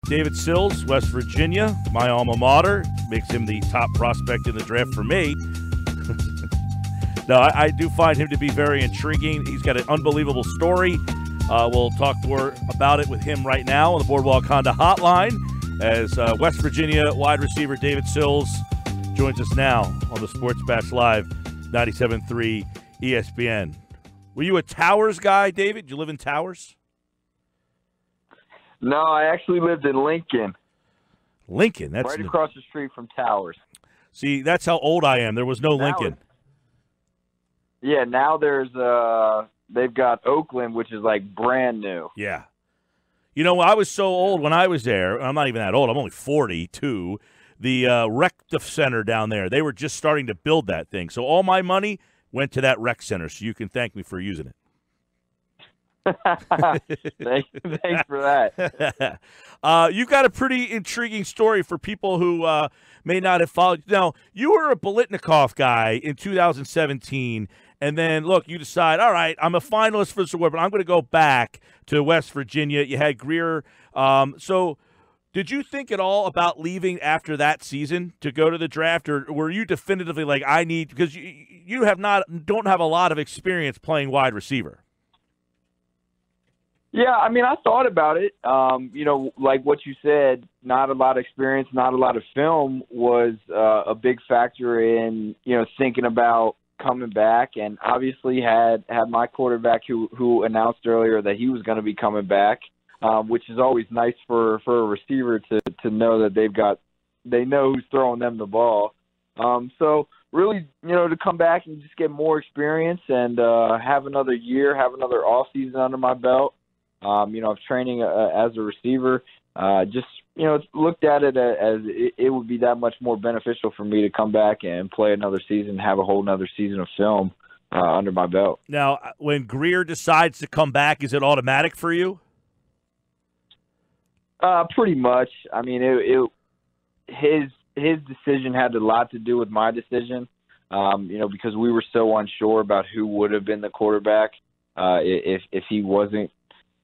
David Sills, West Virginia, my alma mater, makes him the top prospect in the draft for me. No, I do find him to be very intriguing. He's got an unbelievable story. We'll talk more about it with him right now on the Boardwalk Honda Hotline as West Virginia wide receiver David Sills joins us now on the Sports Bash Live 97.3 ESPN. Were you a Towers guy, David? Did you live in Towers? No, I actually lived in Lincoln. Lincoln? That's right across the street from Towers. See, that's how old I am. There was no Lincoln. Yeah, now there's they've got Oakland, which is like brand new. Yeah. You know, I was so old when I was there. I'm not even that old. I'm only 42. The rec center down there, they were just starting to build that thing. So all my money went to that rec center, so you can thank me for using it. Thanks for that. You've got a pretty intriguing story for people who may not have followed. Now, you were a Bolitnikoff guy in 2017, and then, look, you decide, all right, I'm a finalist for this award, but I'm going to go back to West Virginia. You had Greer. So did you think at all about leaving after that season to go to the draft, or were you definitively like, I need – because you don't have a lot of experience playing wide receiver? Yeah, I mean, I thought about it. You know, like what you said, not a lot of experience, not a lot of film was a big factor in, you know, thinking about coming back. And obviously had my quarterback who announced earlier that he was going to be coming back, which is always nice for a receiver to know that they know who's throwing them the ball. So really, you know, to come back and just get more experience and have another year, have another off season under my belt. You know, of training as a receiver, just, you know, looked at it as it would be that much more beneficial for me to come back and play another season, have a whole another season of film under my belt. Now, when Greer decides to come back, is it automatic for you? Pretty much. I mean, his decision had a lot to do with my decision, you know, because we were so unsure about who would have been the quarterback if he wasn't,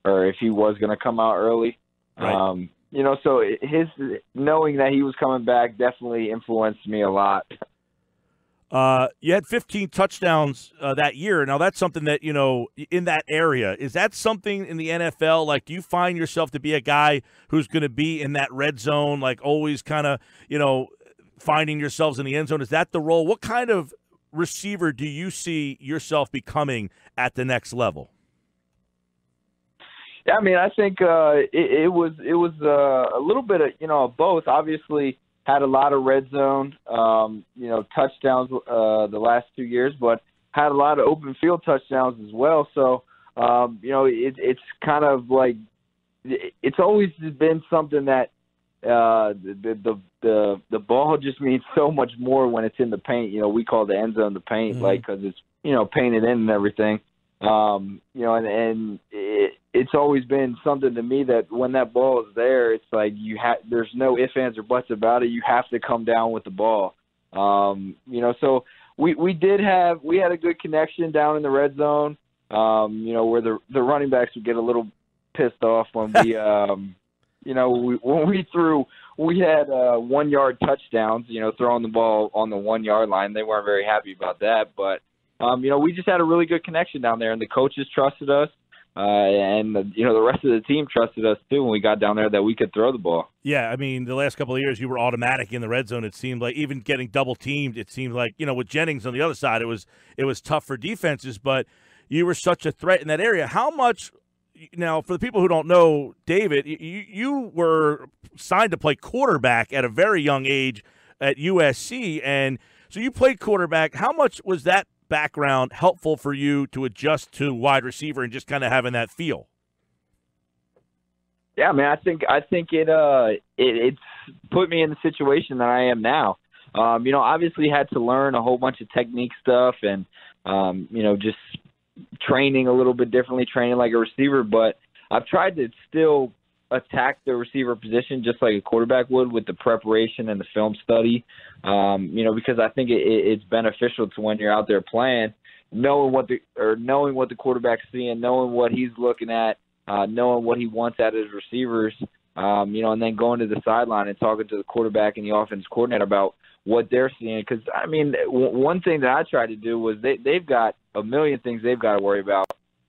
or if he was going to come out early. Right. You know, so his knowing that he was coming back definitely influenced me a lot. You had 15 touchdowns that year. Now, that's something that, you know, in that area, is that something in the NFL? Like, do you find yourself to be a guy who's going to be in that red zone, like always kind of, you know, finding yourselves in the end zone? Is that the role? What kind of receiver do you see yourself becoming at the next level? Yeah, I mean, I think it was a little bit of, you know, of both. Obviously, had a lot of red zone, you know, touchdowns the last 2 years, but had a lot of open field touchdowns as well. So, you know, it's kind of like it's always been something that the ball just means so much more when it's in the paint. You know, we call the end zone the paint, like, because it's, you know, painted in and everything. You know, and it's always been something to me that when that ball is there, it's like there's no ifs, ands, or buts about it. You have to come down with the ball. You know, so we had a good connection down in the red zone. You know, where the running backs would get a little pissed off when we, you know, we had 1 yard touchdowns. You know, throwing the ball on the 1 yard line. They weren't very happy about that, but. You know, we just had a really good connection down there, and the coaches trusted us, and you know, the rest of the team trusted us too when we got down there that we could throw the ball. Yeah, I mean, the last couple of years you were automatic in the red zone. It seemed like even getting double teamed. It seemed like, you know, with Jennings on the other side, it was tough for defenses, but you were such a threat in that area. How much? Now, for the people who don't know, David, you were signed to play quarterback at a very young age at USC, and so you played quarterback. How much was that background helpful for you to adjust to wide receiver and just kind of having that feel? Yeah, man, I think it's put me in the situation that I am now. You know, obviously had to learn a whole bunch of technique stuff and you know, just training a little bit differently, training like a receiver, but I've tried to still attack the receiver position just like a quarterback would with the preparation and the film study, you know, because I think it's beneficial to when you're out there playing, knowing what the quarterback's seeing, knowing what he's looking at, knowing what he wants out of his receivers, and then going to the sideline and talking to the quarterback and the offense coordinator about what they're seeing. Because, I mean, one thing that I tried to do was they've got a million things they've got to worry about.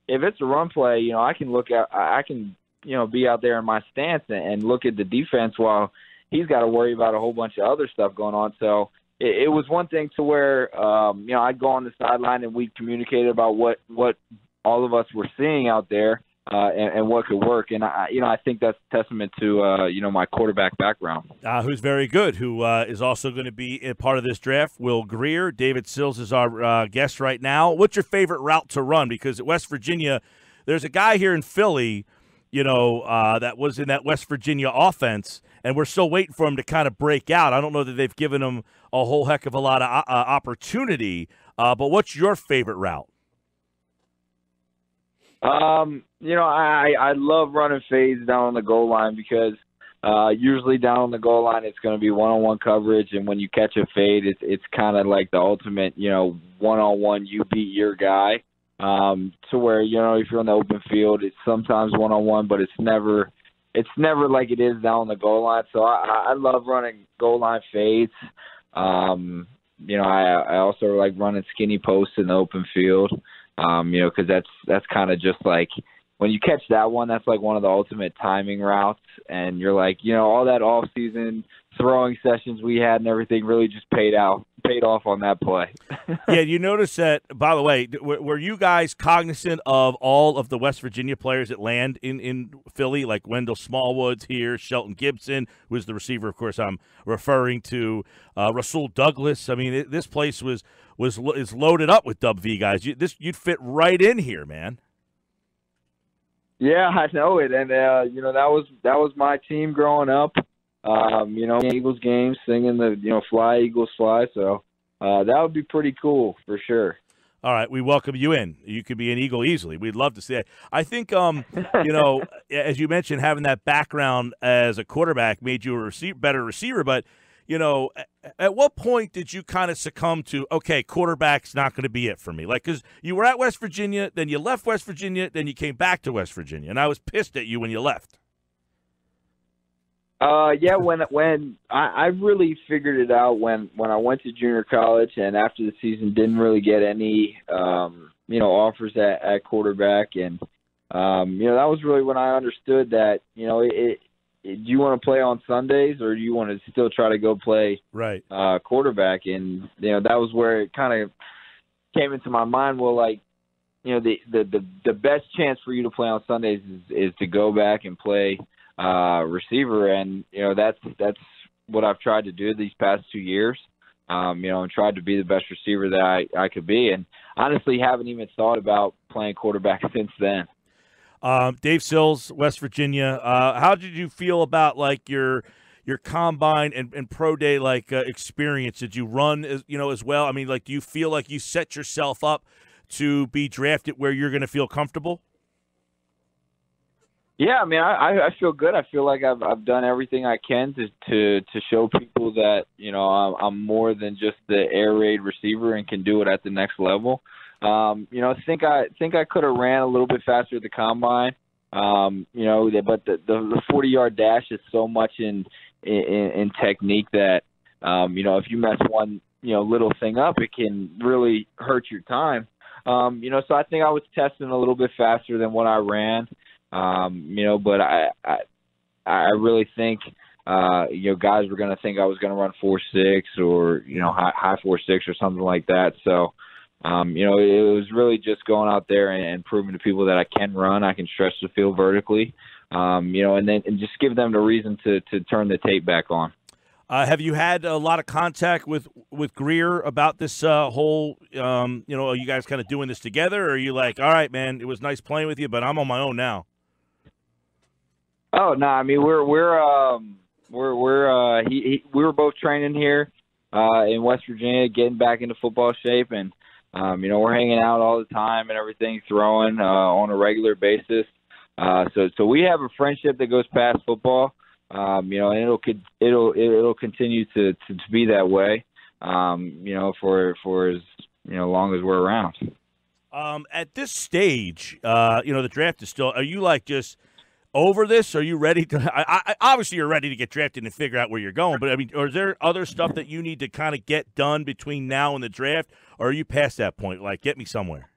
If it's a run play, I can be out there in my stance and look at the defense while he's got to worry about a whole bunch of other stuff going on. So it was one thing to where, I'd go on the sideline and we'd communicate about what all of us were seeing out there and what could work. And, I think that's a testament to, my quarterback background. Who's very good, who is also going to be a part of this draft. Will Grier. David Sills is our guest right now. What's your favorite route to run? Because at West Virginia, there's a guy here in Philly, that was in that West Virginia offense, and we're still waiting for him to kind of break out. I don't know that they've given him a whole heck of a lot of opportunity, but what's your favorite route? I love running fades down on the goal line because usually down on the goal line it's going to be one-on-one coverage, and when you catch a fade, it's kind of like the ultimate, one-on-one, you beat your guy. To where, if you're on the open field, it's sometimes one-on-one, but it's never like it is down on the goal line. So I love running goal line fades. I also like running skinny posts in the open field, because that's kind of just like when you catch that one, that's like one of the ultimate timing routes. And you're like, all that off-season throwing sessions we had and everything really just paid off on that play. Yeah, you notice that, by the way, were you guys cognizant of all of the West Virginia players that land in Philly, like Wendell Smallwood's here, Shelton Gibson, who was the receiver, of course, I'm referring to, Rasul Douglas. I mean, this place is loaded up with WV guys. You'd fit right in here, man. Yeah, I know it, and that was my team growing up. Eagles games, singing the "Fly Eagles Fly." So that would be pretty cool for sure. All right, we welcome you in. You could be an Eagle easily. We'd love to see it. I think, as you mentioned, having that background as a quarterback made you a better receiver. But at what point did you kind of succumb to, okay, quarterback's not going to be it for me? Like, because you were at West Virginia, then you left West Virginia, then you came back to West Virginia, and I was pissed at you when you left. Yeah, when I really figured it out when I went to junior college, and after the season didn't really get any, offers at quarterback. And, that was really when I understood that, do you want to play on Sundays or do you want to still try to go play right quarterback? And, that was where it kind of came into my mind. Well, like, the best chance for you to play on Sundays is to go back and play receiver, and that's what I've tried to do these past 2 years, and tried to be the best receiver that I could be, and honestly haven't even thought about playing quarterback since then. Dave Sills, West Virginia, how did you feel about like your combine and pro day experience? Did you run as well? I mean, like, do you feel like you set yourself up to be drafted where you're going to feel comfortable? Yeah, I mean, I feel good. I feel like I've done everything I can to show people that I'm more than just the air raid receiver and can do it at the next level. I think I could have ran a little bit faster at the combine. But the 40-yard dash is so much in technique that if you mess one little thing up, it can really hurt your time. So I think I was testing a little bit faster than what I ran. But I really think, guys were going to think I was going to run 4.6 or, high 4.6 or something like that. So, it was really just going out there and proving to people that I can run, I can stretch the field vertically, and just give them the reason to turn the tape back on. Have you had a lot of contact with Greer about this whole, are you guys kind of doing this together? Or are you like, all right, man, it was nice playing with you, but I'm on my own now? Oh no, I mean we were both training here in West Virginia, getting back into football shape, and we're hanging out all the time and everything, throwing on a regular basis. So we have a friendship that goes past football, and it'll continue to be that way, for as long as we're around. At this stage, the draft is still. Are you like just over this? Are you ready to obviously you're ready to get drafted and figure out where you're going, but I mean, or is there other stuff that you need to kind of get done between now and the draft, or are you past that point? Like, get me somewhere.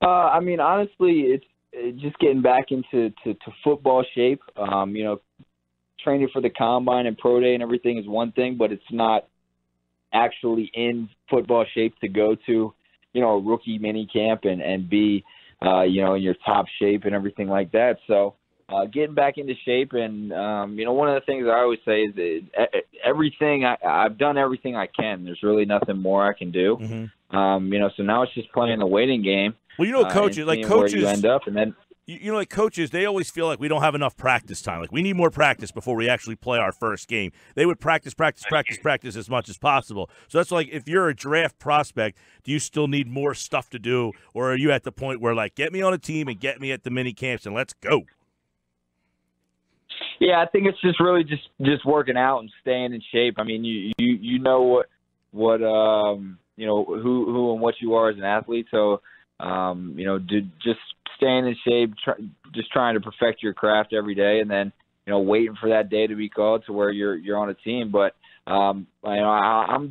I mean, honestly, it's just getting back into football shape. Training for the combine and pro day and everything is one thing, but it's not actually in football shape to go to, a rookie mini camp and be, in your top shape and everything like that. So getting back into shape. And, one of the things I always say is everything I've done everything I can. There's really nothing more I can do. Mm-hmm. So now it's just playing the waiting game. Well, coaches, where you end up, and then like coaches, they always feel like we don't have enough practice time. Like, we need more practice before we actually play our first game. They would practice as much as possible. So that's like, if you're a draft prospect, do you still need more stuff to do, or are you at the point where, like, get me on a team and get me at the mini camps and let's go? Yeah, I think it's just really just working out and staying in shape. I mean, you know what who and what you are as an athlete. So just staying in shape, just trying to perfect your craft every day, and then waiting for that day to be called to where you're on a team. But I'm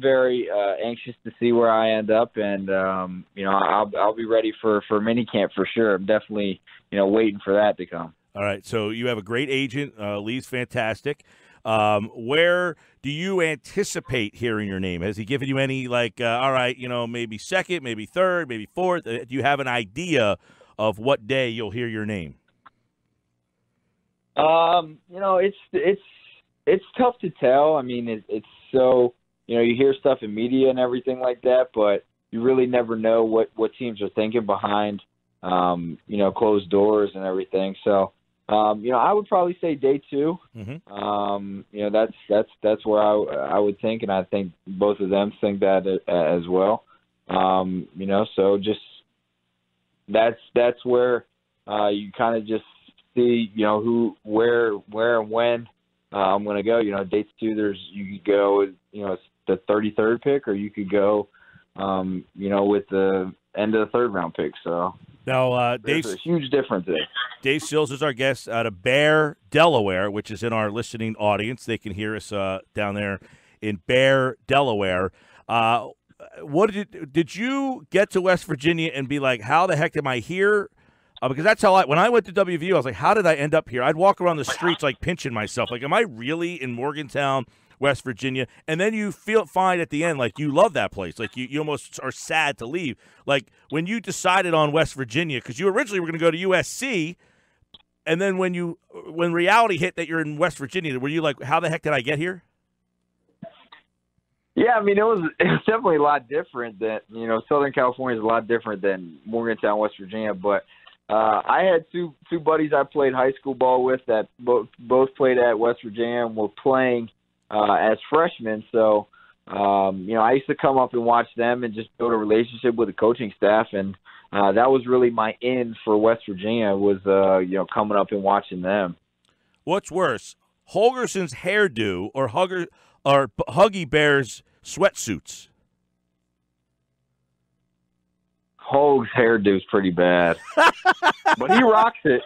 very anxious to see where I end up, and I'll be ready for mini camp for sure. I'm definitely waiting for that to come. All right, so you have a great agent. Lee's fantastic. Where do you anticipate hearing your name? Has he given you any, like, all right, maybe second, maybe third, maybe fourth? Do you have an idea of what day you'll hear your name? It's tough to tell. I mean, it's so, you hear stuff in media and everything like that, but you really never know what teams are thinking behind, closed doors and everything. So, I would probably say day 2. Mm-hmm. That's where I would think, and I think both of them think that as well. So just that's where you kind of just see, who, where, and when I'm going to go. Day 2, you could go, it's the 33rd pick, or you could go, with the end of the 3rd round pick. So. Now, there's a huge difference there. Dave Sills is our guest out of Bear, Delaware, which is in our listening audience. They can hear us down there in Bear, Delaware. Did you get to West Virginia and be like, how the heck am I here? Because that's how when I went to WVU, I was like, how did I end up here? I'd walk around the streets like pinching myself. Like, am I really in Morgantown, West Virginia? And then you find at the end, like, you love that place. Like, you almost are sad to leave. Like, when you decided on West Virginia, because you originally were going to go to USC, and then when reality hit that you're in West Virginia, were you like, how the heck did I get here? Yeah, I mean, it was definitely a lot different than, Southern California is a lot different than Morgantown, West Virginia. But I had two buddies I played high school ball with that both played at West Virginia and were playing as freshmen. So, I used to come up and watch them and just build a relationship with the coaching staff. And that was really my in for West Virginia was, coming up and watching them. What's worse, Holgerson's hairdo or Huggy Bear's sweatsuits? Hoge's hairdo is pretty bad. But he rocks it.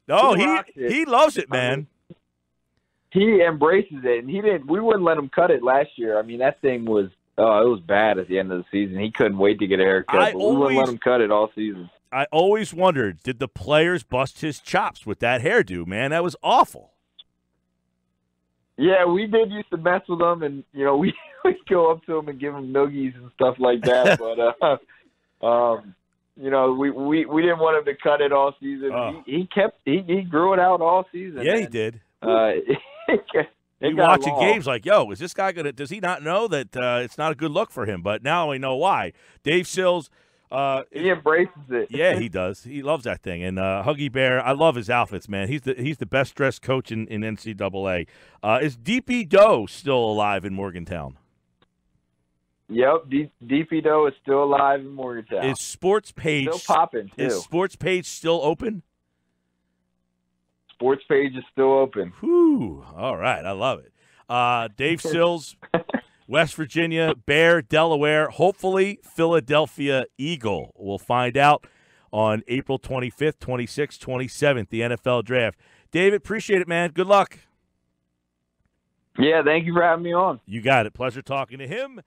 No, he loves it, man. I mean, he embraces it, and we wouldn't let him cut it last year. I mean, that thing was it was bad at the end of the season. He couldn't wait to get a haircut, but we wouldn't let him cut it all season. I always wondered, did the players bust his chops with that hairdo, man? That was awful. Yeah, we did used to mess with him, and we'd go up to him and give him noogies and stuff like that. But we didn't want him to cut it all season. He grew it out all season. Yeah, he did. You're watching games like, yo, is this guy does he not know that it's not a good look for him? But now we know why. Dave Sills. He embraces it. Yeah, he does. He loves that thing. And Huggy Bear, I love his outfits, man. He's the best dressed coach in NCAA. Is DP Doe still alive in Morgantown? Yep, DP Doe is still alive in Morgantown. Is Sports Page still popping too? Is Sports Page still open? Sports Page is still open. Whew. All right, I love it. Dave Sills, West Virginia, Bear, Delaware, hopefully Philadelphia Eagle. We'll find out on April 25th, 26th, 27th, the NFL Draft. David, appreciate it, man. Good luck. Yeah, thank you for having me on. You got it. Pleasure talking to him.